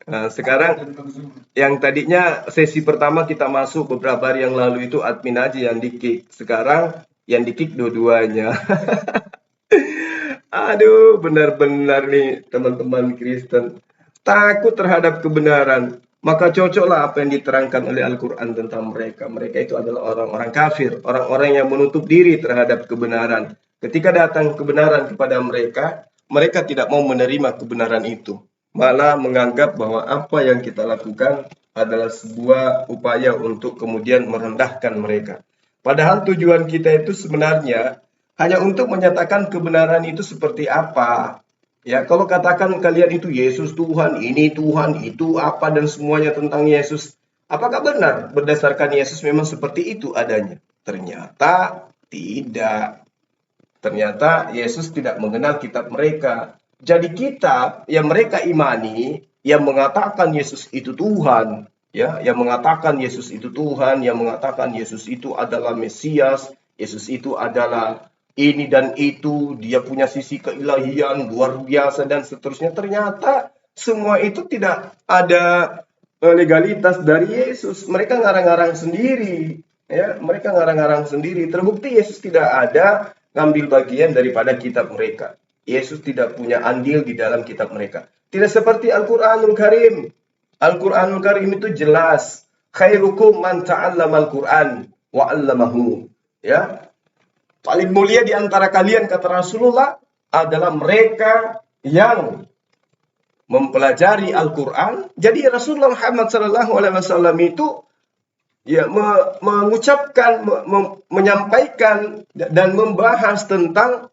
Nah, sekarang yang tadinya sesi pertama kita masuk beberapa hari yang lalu itu admin aja yang di-kick. Sekarang yang di-kick dua-duanya. Aduh, benar-benar nih teman-teman Kristen takut terhadap kebenaran. Maka cocoklah apa yang diterangkan oleh Al-Quran tentang mereka. Mereka itu adalah orang-orang kafir, orang-orang yang menutup diri terhadap kebenaran. Ketika datang kebenaran kepada mereka, mereka tidak mau menerima kebenaran itu. Malah menganggap bahwa apa yang kita lakukan adalah sebuah upaya untuk kemudian merendahkan mereka. Padahal tujuan kita itu sebenarnya hanya untuk menyatakan kebenaran itu seperti apa. Ya, kalau katakan kalian itu Yesus Tuhan, ini Tuhan, itu apa dan semuanya tentang Yesus, apakah benar berdasarkan Yesus memang seperti itu adanya? Ternyata tidak. Ternyata Yesus tidak mengenal kitab mereka. Jadi kitab yang mereka imani, yang mengatakan Yesus itu Tuhan, ya, yang mengatakan Yesus itu Tuhan, yang mengatakan Yesus itu adalah Mesias, Yesus itu adalah ini dan itu, dia punya sisi keilahian luar biasa dan seterusnya. Ternyata semua itu tidak ada legalitas dari Yesus. Mereka ngarang-ngarang sendiri, ya, mereka ngarang-ngarang sendiri. Terbukti Yesus tidak ada ngambil bagian daripada kitab mereka. Yesus tidak punya andil di dalam kitab mereka. Tidak seperti Al-Qur'anul Karim. Al-Qur'anul Karim itu jelas. Khairukum man ta'allamal Qur'an wa 'allamahu. Ya. Paling mulia di antara kalian, kata Rasulullah, adalah mereka yang mempelajari Al-Quran. Jadi Rasulullah Muhammad SAW itu ya mengucapkan, menyampaikan dan membahas tentang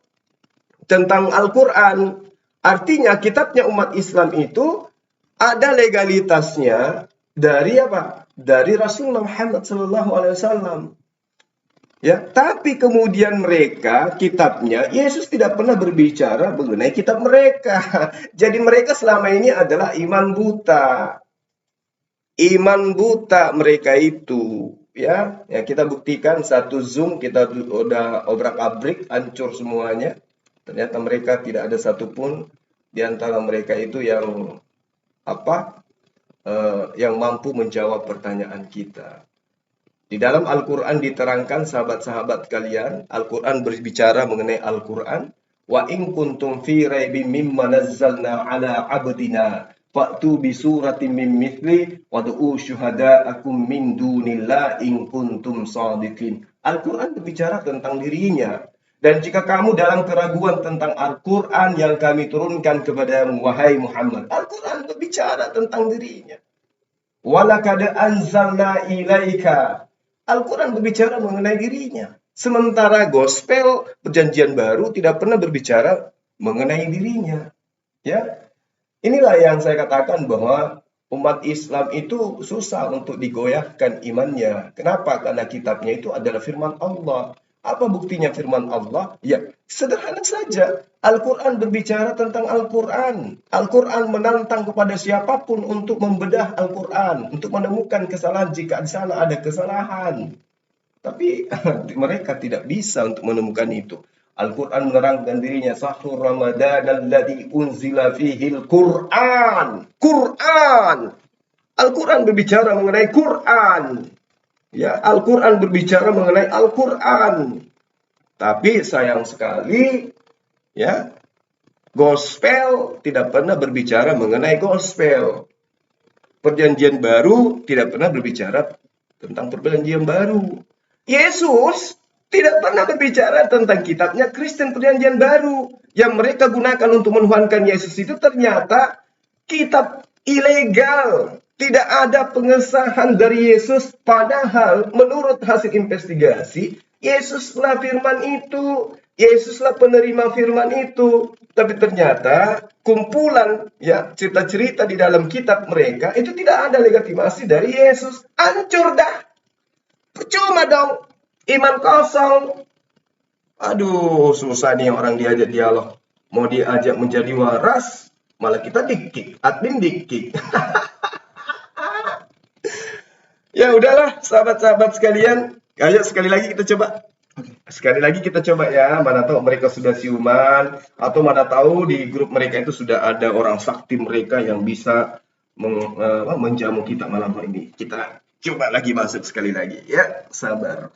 Al-Quran. Artinya kitabnya umat Islam itu ada legalitasnya dari apa? Dari Rasulullah Muhammad SAW. Ya, tapi kemudian mereka kitabnya Yesus tidak pernah berbicara mengenai kitab mereka. Jadi mereka selama ini adalah iman buta. Iman buta mereka itu, ya. Ya kita buktikan satu Zoom kita udah obrak-abrik, hancur semuanya. Ternyata mereka tidak ada satupun di antara mereka itu yang yang mampu menjawab pertanyaan kita. Di dalam Al-Quran diterangkan, sahabat-sahabat kalian, Al-Quran berbicara mengenai Al-Quran. Wa in kuntum fi raibin mimma nazzalna ala abdina fa'tu bi suratin min mithli wad'u syuhada'akum min dunillah in kuntum shadiqin. Al-Quran berbicara tentang dirinya. Dan jika kamu dalam keraguan tentang Al-Quran yang kami turunkan kepadamu, wahai Muhammad, Al-Quran berbicara tentang dirinya. Walaqad anzalna ilaika. Al-Quran berbicara mengenai dirinya. Sementara gospel perjanjian baru tidak pernah berbicara mengenai dirinya. Ya, inilah yang saya katakan bahwa umat Islam itu susah untuk digoyahkan imannya. Kenapa? Karena kitabnya itu adalah firman Allah. Apa buktinya firman Allah? Ya, sederhana saja. Al-Quran berbicara tentang Al-Quran. Al-Quran menantang kepada siapapun untuk membedah Al-Quran, untuk menemukan kesalahan jika di sana ada kesalahan. Tapi mereka tidak bisa untuk menemukan itu. Al-Quran menerangkan dirinya, Sahrul Ramadan alladzi unzila fihil Quran. Quran. Al-Quran berbicara mengenai Quran. Ya, Al-Quran berbicara mengenai Al-Quran. Tapi sayang sekali, ya, gospel tidak pernah berbicara mengenai gospel. Perjanjian baru tidak pernah berbicara tentang perjanjian baru. Yesus tidak pernah berbicara tentang kitabnya Kristen perjanjian baru. Yang mereka gunakan untuk menuhankan Yesus itu ternyata kitab ilegal. Tidak ada pengesahan dari Yesus, padahal menurut hasil investigasi, Yesuslah firman itu, Yesuslah penerima firman itu. Tapi ternyata kumpulan ya cerita-cerita di dalam kitab mereka itu tidak ada legitimasi dari Yesus. Hancur dah. Percuma dong, iman kosong. Aduh, susah nih orang diajak dialog. Mau diajak menjadi waras, malah kita di-kick, admin di-kick. Ya udahlah, sahabat-sahabat sekalian. Ayo sekali lagi kita coba. Sekali lagi kita coba ya. Mana tahu mereka sudah siuman, atau mana tahu di grup mereka itu sudah ada orang sakti mereka yang bisa menjamu kita malam ini. Kita coba lagi masuk sekali lagi ya. Sabar.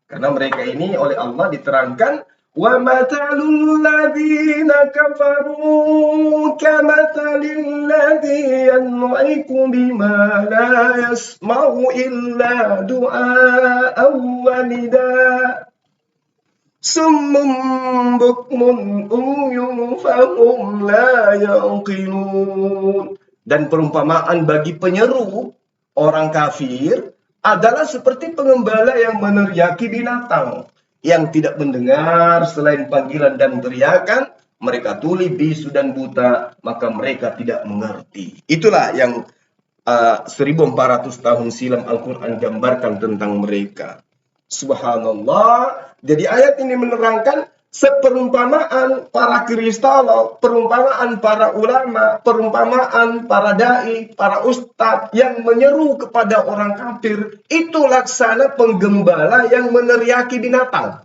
Karena mereka ini oleh Allah diterangkan, wa matalul ladzina kafaru kamathalil ladzi yan'iku bima la yasma'u illa du'a'an wa nidaa summum bukmun umyun fahum la yaqilun. Dan perumpamaan bagi penyeru orang kafir adalah seperti pengembala yang meneriaki binatang yang tidak mendengar selain panggilan dan teriakan. Mereka tuli, bisu dan buta, maka mereka tidak mengerti. Itulah yang 1400 tahun silam Al-Quran gambarkan tentang mereka. Subhanallah. Jadi ayat ini menerangkan seperumpamaan para kristolog, perumpamaan para ulama, perumpamaan para dai, para ustadz yang menyeru kepada orang kafir, itu laksana penggembala yang meneriaki binatang.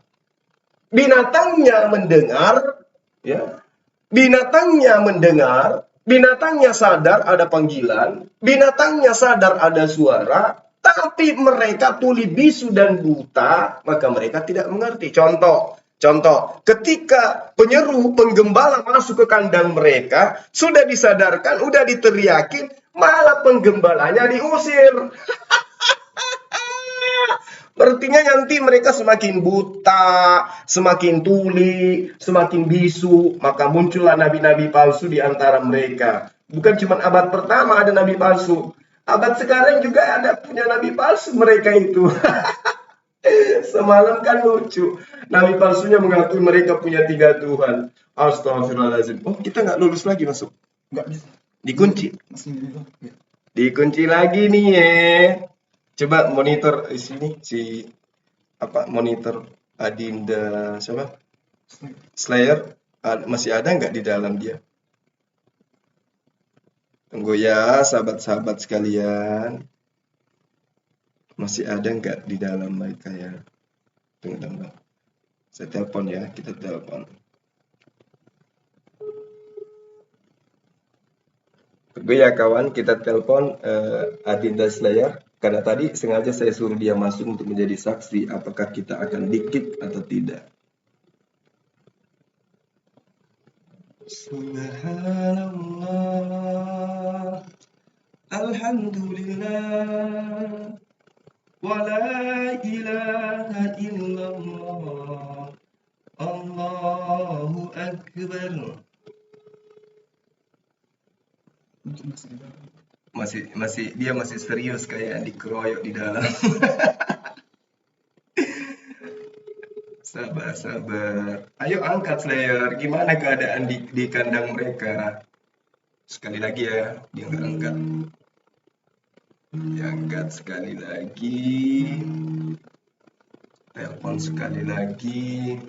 Binatangnya mendengar, ya, binatangnya mendengar, binatangnya sadar ada panggilan, binatangnya sadar ada suara, tapi mereka tuli bisu dan buta, maka mereka tidak mengerti. Contoh, ketika penyeru penggembala masuk ke kandang mereka, sudah disadarkan, sudah diteriakin, malah penggembalanya diusir. Artinya nanti mereka semakin buta, semakin tuli, semakin bisu, maka muncullah nabi-nabi palsu di antara mereka. Bukan cuma abad pertama ada nabi palsu. Abad sekarang juga ada punya nabi palsu mereka itu. Semalam kan lucu. Nabi palsunya mengakui mereka punya 3 Tuhan. Astagfirullahaladzim. Oh, kita nggak lulus lagi masuk. Nggak bisa. Dikunci. Dikunci lagi nih ya. Coba monitor di sini si monitor Adinda siapa? Slayer masih ada nggak di dalam dia? Tunggu ya, sahabat-sahabat sekalian. Masih ada nggak di dalam mereka ya? Tunggu. Saya telepon ya, kita telepon. Tunggu ya kawan, kita telepon Adinda Slayer. Karena tadi sengaja saya suruh dia masuk untuk menjadi saksi apakah kita akan di-kick atau tidak. Subhanallah, alhamdulillah, wa la ilaha illallah, Allahu Akbar. Dia masih serius kayak dikeroyok di dalam. Sabar. Ayo angkat Slayer. Gimana keadaan di kandang mereka? Sekali lagi ya, dia nggak angkat. Diangkat sekali lagi. Telepon sekali lagi.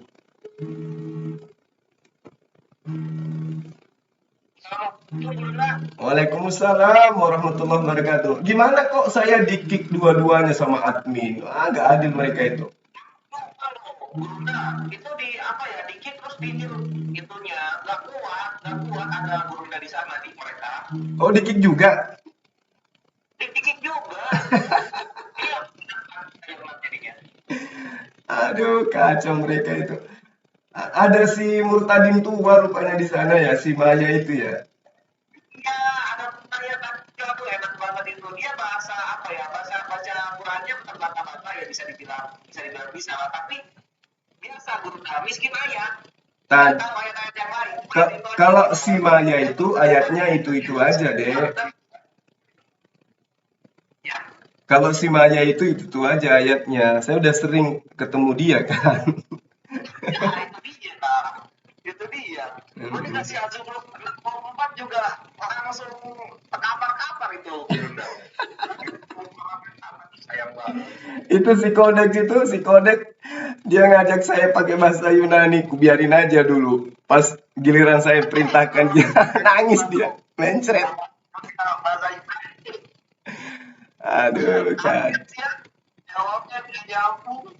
Waalaikumsalam warahmatullahi wabarakatuh. Gimana kok saya di-kick dua-duanya sama admin? Nggak adil mereka itu. Itu di di-kick terus itunya nggak kuat ada Gurunda di sana di mereka. Oh, di-kick juga? Di-kick juga. Iya. Aduh, kacau mereka itu. Ada si Murtadin tua rupanya di sana ya, si Maya itu ya. Iya, ada saya juga tuh enak banget itu. Dia bahasa baca Qurannya bukan bata-bata ya bisa dibilang bisa lah. Tapi biasa Gurunda miskin ayat. Ayat-ayat yang lain. Kalau si Maya itu ayatnya itu aja deh. Ya. Kalau si Maya itu aja ayatnya. Saya udah sering ketemu dia kan. Ya, itu dia. Gue dikasih azum 24 juga langsung terkapar-kapar itu. Sayang banget. Itu si Kodek dia ngajak saya pakai bahasa Yunani, ku biarin aja dulu. Pas giliran saya perintahkan dia nangis dia, mencret. Aduh, Jawabnya dia nyambung.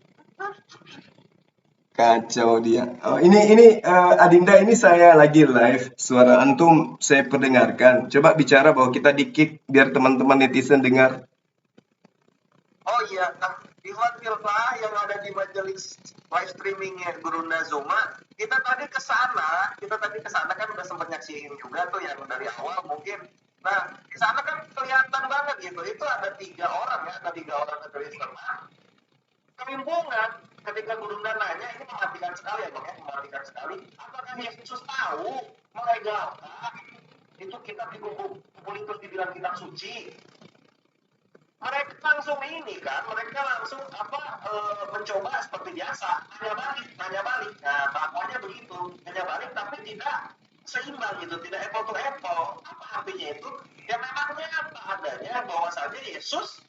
Kacau dia. Oh, ini Adinda, ini saya lagi live. Suara antum saya perdengarkan. Coba bicara bahwa kita di-kick biar teman-teman netizen dengar. Oh iya, Iwan Filfa yang ada di majelis live streamingnya Gurunda Zuma, kita tadi ke sana kan udah sempat nyaksiin juga tuh yang dari awal mungkin. Nah, di sana kan kelihatan banget gitu. Itu ada 3 orang dari Islam. Kebimbangan ketika Gurunda nanya, ini mematikan sekali ya Bang ya, mematikan sekali. Apakah Yesus tahu melegalkan itu kitab dikumpulin terus dibilang kitab suci? Mereka langsung mencoba seperti biasa, nanya balik. Nah, tahapannya begitu, nanya balik tapi tidak seimbang gitu, tidak apple to apple. Apa artinya itu? Ya memangnya apa adanya bahwasanya Yesus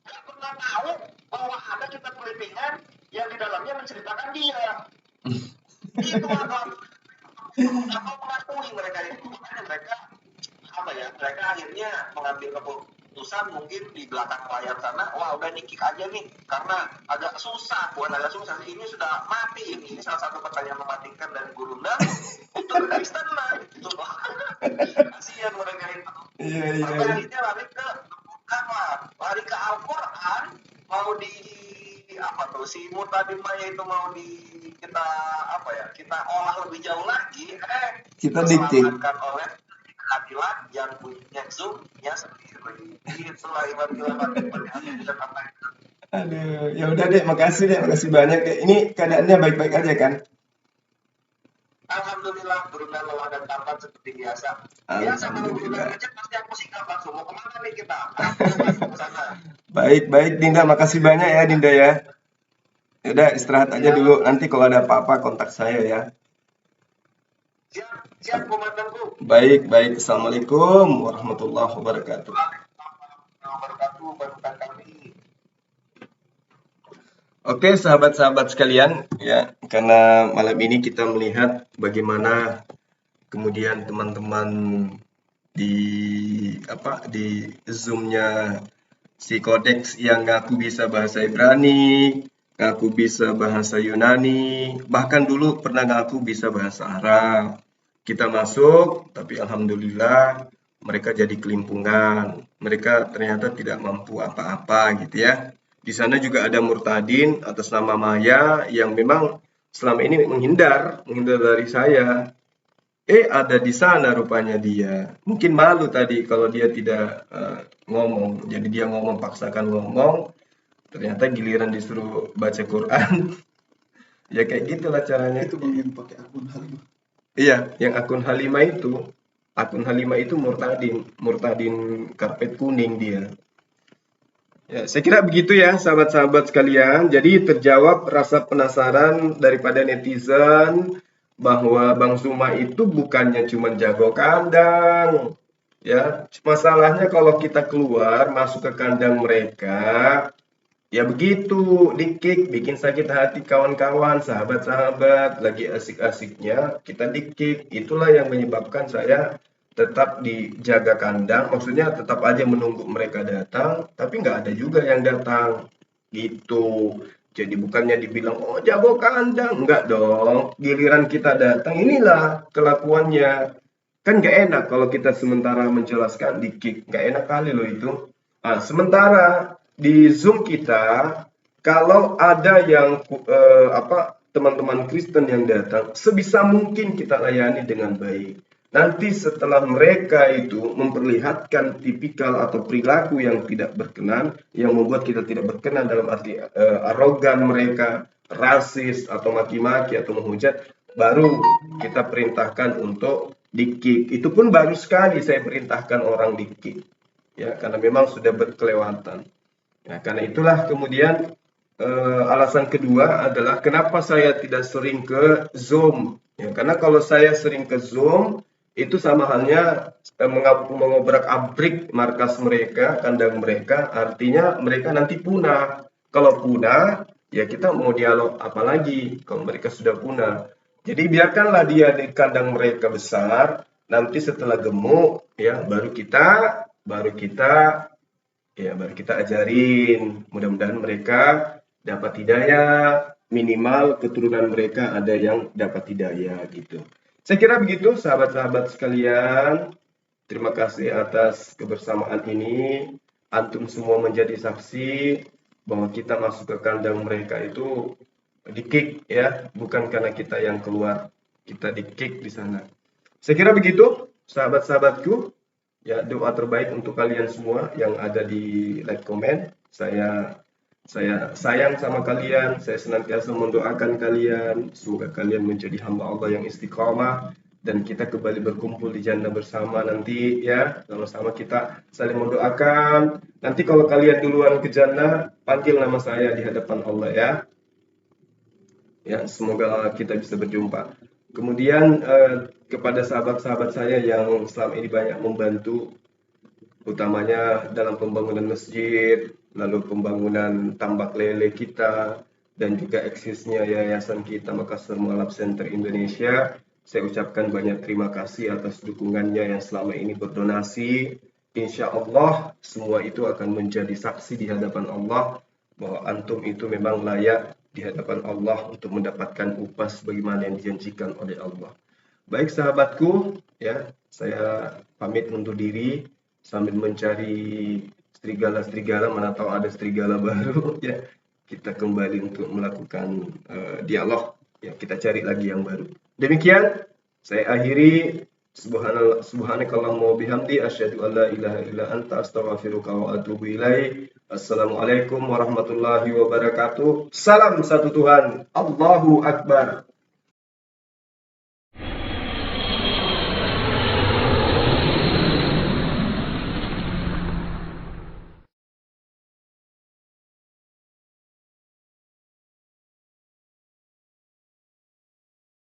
nggak pernah tahu bahwa ada kitab pelipingan yang di dalamnya menceritakan dia. Itu apa mengakui mereka itu, makanya mereka akhirnya mengambil keputusan mungkin di belakang layar sana, wah udah nikik aja nih karena agak susah, ini sudah mati ini salah satu pertanyaan mematikan dari Gurunda untuk Kristen lah gitu. Kasihan mereka itu. Akhirnya lari ke Al-Quran, mau di si Murtadin Maya itu mau kita olah lebih jauh lagi, kita diselamatkan oleh keadilan yang punya Zoom-nya sendiri. Itulah Iwan Filfa. Aduh, ya udah deh, makasih banyak deh. Ini keadaannya baik-baik aja kan? Alhamdulillah Brunei lelah dan tampan seperti biasa. Biasa kalau Brunei kerja pasti aku singkat langsung. Mau kemana nih kita? Langsung ke sana. Baik Dinda, makasih banyak ya Dinda ya. Udah istirahat aja dulu. Nanti kalau ada apa-apa kontak saya ya. Siap komandanku. Baik. Assalamualaikum warahmatullahi wabarakatuh. Wabarakatuh, bantuan kami. Oke, sahabat-sahabat sekalian, ya, karena malam ini kita melihat bagaimana kemudian teman-teman di Zoom-nya si Codex yang ngaku bisa bahasa Ibrani, ngaku bisa bahasa Yunani, bahkan dulu pernah ngaku bisa bahasa Arab. Kita masuk, tapi alhamdulillah mereka jadi kelimpungan. Mereka ternyata tidak mampu apa-apa gitu ya. Di sana juga ada murtadin atas nama Maya yang memang selama ini menghindar dari saya. Ada di sana rupanya dia. Mungkin malu tadi kalau dia tidak ngomong. Jadi dia paksakan ngomong. Ternyata giliran disuruh baca Quran. Ya kayak gitulah caranya. Itu Bang yang pakai akun Halimah. Iya, yang akun Halimah itu. Akun Halimah itu murtadin karpet kuning dia. Ya, saya kira begitu ya sahabat-sahabat sekalian. Jadi terjawab rasa penasaran daripada netizen bahwa Bang Zuma itu bukannya cuma jago kandang. Ya, masalahnya kalau kita keluar masuk ke kandang mereka, ya begitu, di-kick, bikin sakit hati kawan-kawan, sahabat-sahabat, lagi asik-asiknya kita di-kick. Itulah yang menyebabkan saya tetap dijaga kandang, maksudnya tetap aja menunggu mereka datang, tapi nggak ada juga yang datang, gitu. Jadi bukannya dibilang, oh jago kandang, enggak dong, giliran kita datang, inilah kelakuannya. Kan nggak enak kalau kita sementara menjelaskan di kick, nggak enak kali loh itu. Sementara di Zoom kita, kalau ada yang teman-teman Kristen yang datang, sebisa mungkin kita layani dengan baik. Nanti setelah mereka itu memperlihatkan tipikal atau perilaku yang tidak berkenan, yang membuat kita tidak berkenan dalam arti arogan mereka, rasis atau maki-maki atau menghujat, baru kita perintahkan untuk di-kick. Itu pun baru sekali saya perintahkan orang di-kick. Ya, karena memang sudah berkelewatan. Ya, karena itulah kemudian alasan kedua adalah kenapa saya tidak sering ke Zoom. Ya, karena kalau saya sering ke Zoom, itu sama halnya mengobrak-abrik markas mereka, kandang mereka, artinya mereka nanti punah. Kalau punah, ya kita mau dialog apa lagi kalau mereka sudah punah. Jadi biarkanlah dia di kandang mereka besar, nanti setelah gemuk, ya baru kita ajarin. Mudah-mudahan mereka dapat hidayah, minimal keturunan mereka ada yang dapat hidayah gitu. Saya kira begitu sahabat-sahabat sekalian. Terima kasih atas kebersamaan ini. Antum semua menjadi saksi bahwa kita masuk ke kandang mereka itu di-kick ya, bukan karena kita yang keluar, kita di-kick di sana. Saya kira begitu sahabat-sahabatku. Ya, doa terbaik untuk kalian semua yang ada di like comment. Saya sayang sama kalian, saya senantiasa mendoakan kalian, semoga kalian menjadi hamba Allah yang istiqamah, dan kita kembali berkumpul di jannah bersama nanti ya, sama-sama kita saling mendoakan. Nanti kalau kalian duluan ke jannah, panggil nama saya di hadapan Allah ya. Ya, semoga kita bisa berjumpa. Kemudian kepada sahabat-sahabat saya yang selama ini banyak membantu, utamanya dalam pembangunan masjid, lalu pembangunan tambak lele kita, dan juga eksisnya yayasan kita Makassar Mualaf Center Indonesia. Saya ucapkan banyak terima kasih atas dukungannya yang selama ini berdonasi. Insya Allah semua itu akan menjadi saksi di hadapan Allah bahwa antum itu memang layak di hadapan Allah untuk mendapatkan upah sebagaimana yang dijanjikan oleh Allah. Baik sahabatku, ya saya pamit undur diri sambil mencari serigala-serigala, mana tahu ada serigala baru ya, kita kembali untuk melakukan dialog ya, kita cari lagi yang baru. Demikian saya akhiri. Subhanakallahumma bihamdi asyhadu an la ilaha illa anta astaghfiruka wa atubu ilaik. Assalamualaikum warahmatullahi wabarakatuh. Salam satu Tuhan. Allahu Akbar.